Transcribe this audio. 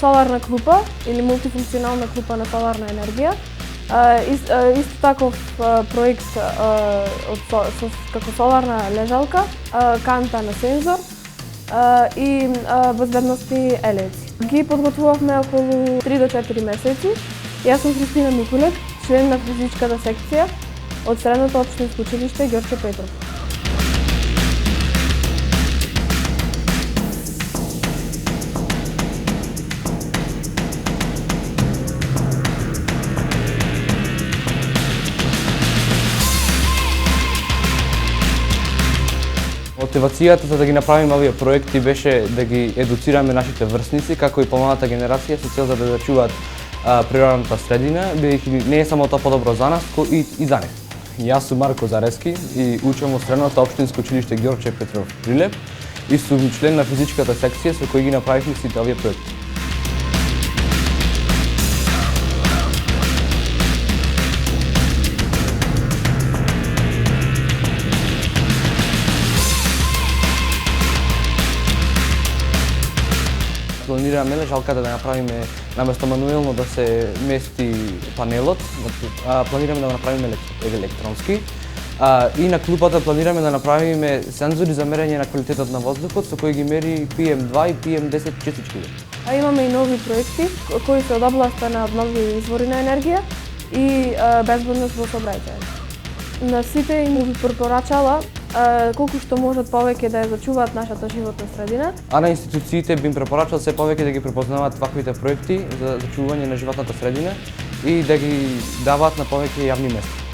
соларна клупа или мултифункционална клупа на соларна енергија. Исто таков проект како соларна лежалка, канта на сензор и безбедносни елеци. Ги подготвувавме околу 3 до 4 месеци. Јас сум Христина Микулек, член на физичката секција од Средното општинско училиште Ѓорче Петров. Мотивацијата за да ги направиме овие проекти беше да ги едуцираме нашите врсници, како и помладата генерација, со цел да чуваат природната средина, бидејќи не е само тоа подобро за нас, но и за нив. Јас сум Марко Зарески и учам во Средното општинско училиште Ѓорче Петров Прилеп и сум член на физичката секција со кој ги направивме сите овие проекти. Планираме лежалката да направиме наместо мануелно да се мести панелот, планираме да го направиме електронски. И на клупата планираме да направиме сензори за мерење на квалитетот на воздухот, со кои ги мери PM2 и PM10 честички. Имаме и нови проекти кои се од областа на обновливи извори на енергија и безбедност во сообраќајот. На сите им би препорачала колку што можат повеќе да ја зачуваат нашата животна средина. А на институциите би им препорачал се повеќе да ги препознаваат ваквите проекти за зачување на животната средина и да ги даваат на повеќе јавни места.